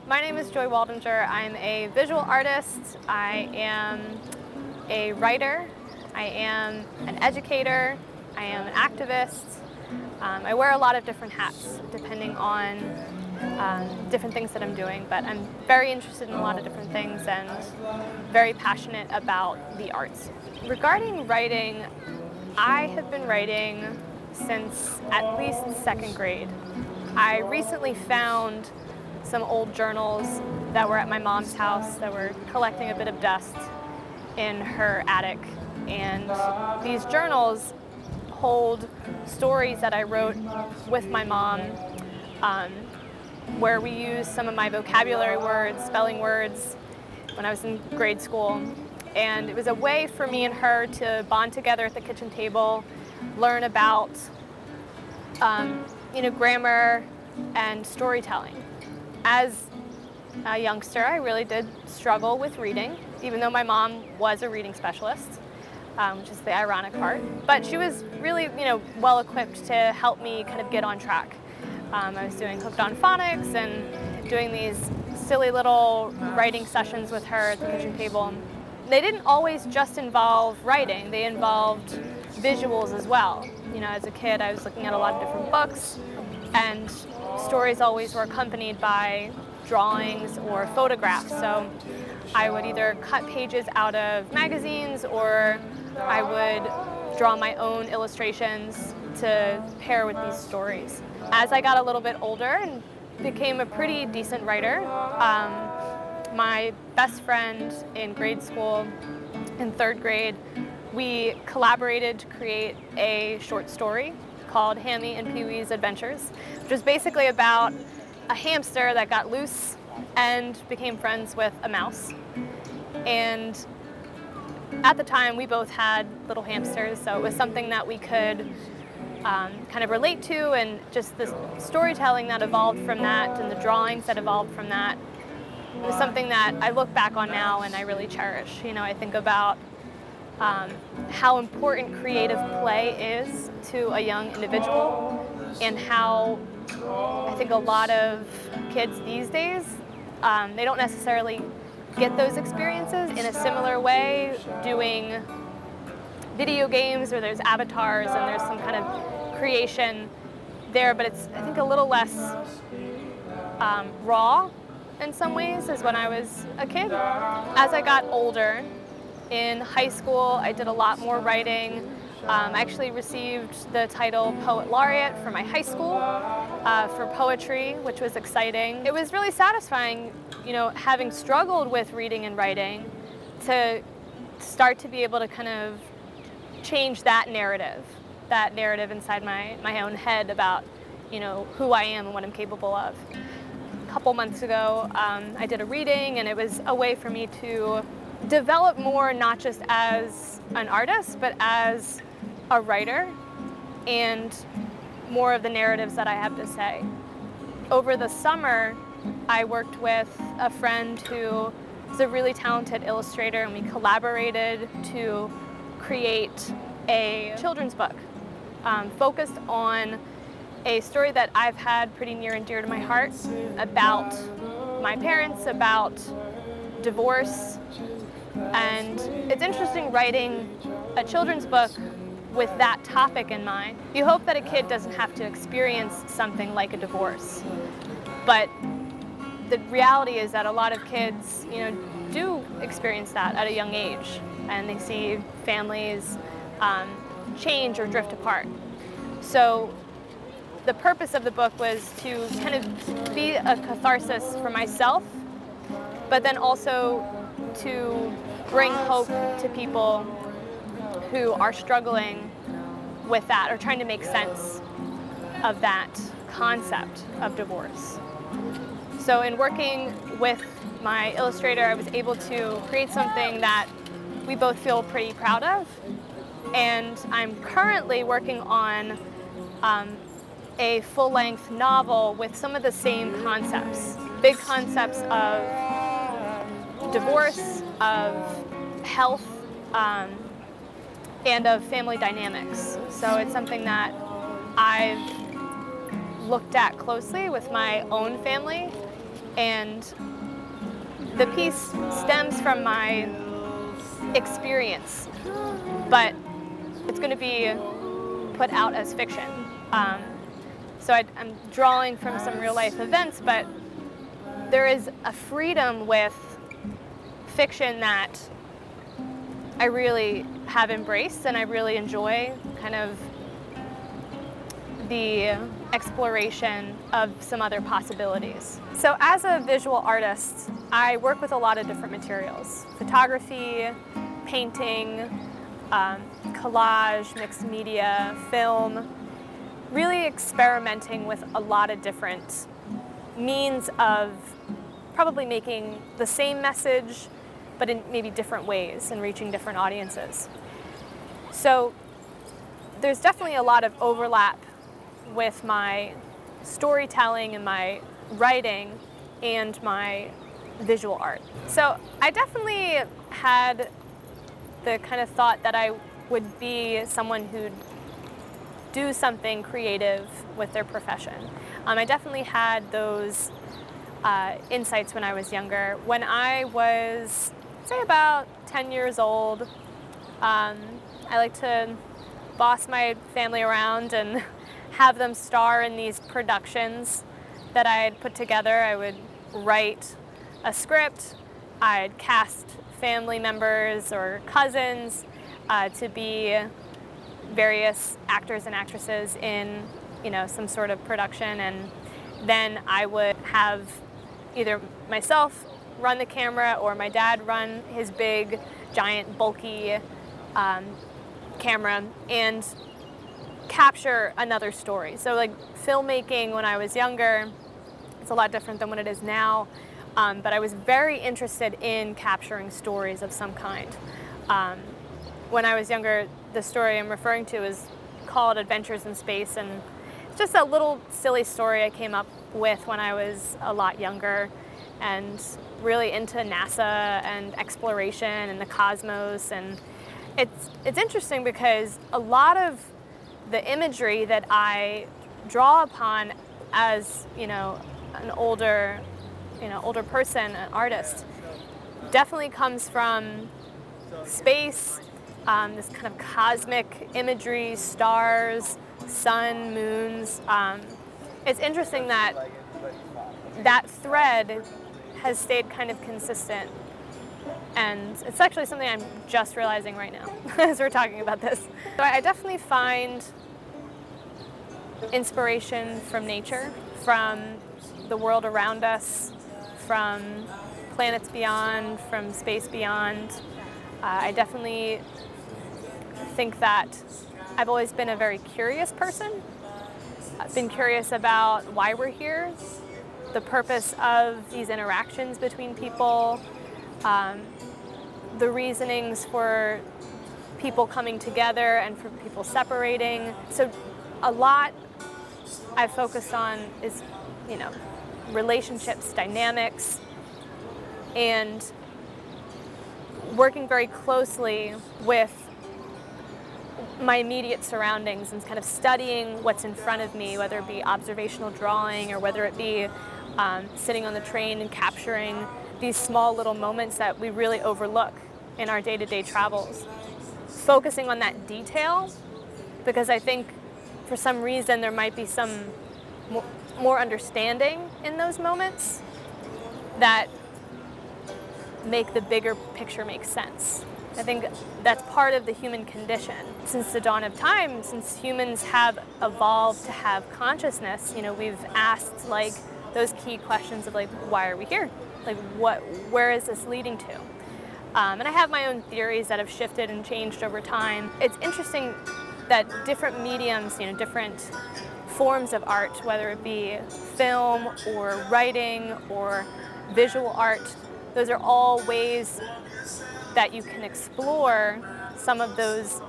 My name is Joy Waldinger. I'm a visual artist. I am a writer. I am an educator. I am an activist. I wear a lot of different hats depending on different things that I'm doing, but I'm very interested in a lot of different things and very passionate about the arts. Regarding writing, I have been writing since at least second grade. I recently found some old journals that were at my mom's house that were collecting a bit of dust in her attic. And these journals hold stories that I wrote with my mom, where we used some of my vocabulary words, spelling words, when I was in grade school. And it was a way for me and her to bond together at the kitchen table, learn about grammar and storytelling. As a youngster, I really did struggle with reading, even though my mom was a reading specialist, which is the ironic part. But she was really, well equipped to help me kind of get on track. I was doing Hooked on Phonics and doing these silly little writing sessions with her at the kitchen table. They didn't always just involve writing, they involved visuals as well. As a kid, I was looking at a lot of different books, and stories always were accompanied by drawings or photographs. So I would either cut pages out of magazines or I would draw my own illustrations to pair with these stories. As I got a little bit older and became a pretty decent writer, my best friend in grade school, in third grade, we collaborated to create a short story called Hammy and Pee-wee's Adventures, which was basically about a hamster that got loose and became friends with a mouse. And at the time, we both had little hamsters, so it was something that we could kind of relate to, and just the storytelling that evolved from that and the drawings that evolved from that was something that I look back on now and I really cherish. I think about how important creative play is to a young individual, and how I think a lot of kids these days, they don't necessarily get those experiences in a similar way doing video games where there's avatars and there's some kind of creation there, but it's, I think, a little less raw in some ways as when I was a kid. As I got older, in high school, I did a lot more writing. I actually received the title Poet Laureate for my high school for poetry, which was exciting. It was really satisfying, having struggled with reading and writing, to start to be able to kind of change that narrative inside my own head about, who I am and what I'm capable of. A couple months ago, I did a reading, and it was a way for me to develop more, not just as an artist, but as a writer, and more of the narratives that I have to say. Over the summer, I worked with a friend who is a really talented illustrator, and we collaborated to create a children's book focused on a story that I've had pretty near and dear to my heart, about my parents, about divorce. And it's interesting writing a children's book with that topic in mind. You hope that a kid doesn't have to experience something like a divorce, but the reality is that a lot of kids, do experience that at a young age, and they see families change or drift apart. So the purpose of the book was to kind of be a catharsis for myself, but then also to bring hope to people who are struggling with that, or trying to make sense of that concept of divorce. So in working with my illustrator, I was able to create something that we both feel pretty proud of. And I'm currently working on a full-length novel with some of the same concepts, big concepts of divorce, of health, and of family dynamics. So it's something that I've looked at closely with my own family, And the piece stems from my experience, but it's going to be put out as fiction. So I'm drawing from some real life events, but there is a freedom with fiction that I really have embraced, and I really enjoy kind of the exploration of some other possibilities. So as a visual artist, I work with a lot of different materials: photography, painting, collage, mixed media, film, really experimenting with a lot of different means of probably making the same message, but in maybe different ways and reaching different audiences. So there's definitely a lot of overlap with my storytelling and my writing and my visual art. So I definitely had the kind of thought that I would be someone who'd do something creative with their profession. I definitely had those insights when I was younger. When I was, say, about 10 years old, I like to boss my family around and have them star in these productions that I had put together. I would write a script, I'd cast family members or cousins to be various actors and actresses in, some sort of production, and then I would have either myself run the camera or my dad run his big, giant, bulky camera and capture another story. So like filmmaking when I was younger, it's a lot different than what it is now, but I was very interested in capturing stories of some kind. When I was younger, the story I'm referring to is called Adventures in Space, and it's just a little silly story I came up with when I was a lot younger and really into NASA and exploration and the cosmos. And it's interesting because a lot of the imagery that I draw upon as, an older person, an artist, definitely comes from space, this kind of cosmic imagery, stars, sun, moons. It's interesting that that thread has stayed kind of consistent, and it's actually something I'm just realizing right now as we're talking about this. So I definitely find inspiration from nature, from the world around us, from planets beyond, from space beyond. I definitely think that I've always been a very curious person. I've been curious about why we're here, the purpose of these interactions between people, the reasonings for people coming together and for people separating. So a lot I've focused on is, relationships, dynamics, and working very closely with my immediate surroundings and kind of studying what's in front of me, whether it be observational drawing or whether it be sitting on the train and capturing these small little moments that we really overlook in our day-to-day travels. Focusing on that detail, because I think for some reason there might be some more understanding in those moments that make the bigger picture make sense. I think that's part of the human condition. Since the dawn of time, since humans have evolved to have consciousness, we've asked those key questions of why are we here? Where is this leading to? And I have my own theories that have shifted and changed over time. It's interesting that different mediums, different forms of art, whether it be film or writing or visual art, those are all ways that you can explore some of those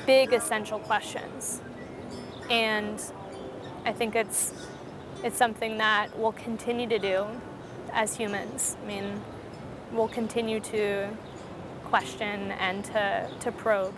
big essential questions. And I think it's something that we'll continue to do as humans. I mean, we'll continue to question and to probe.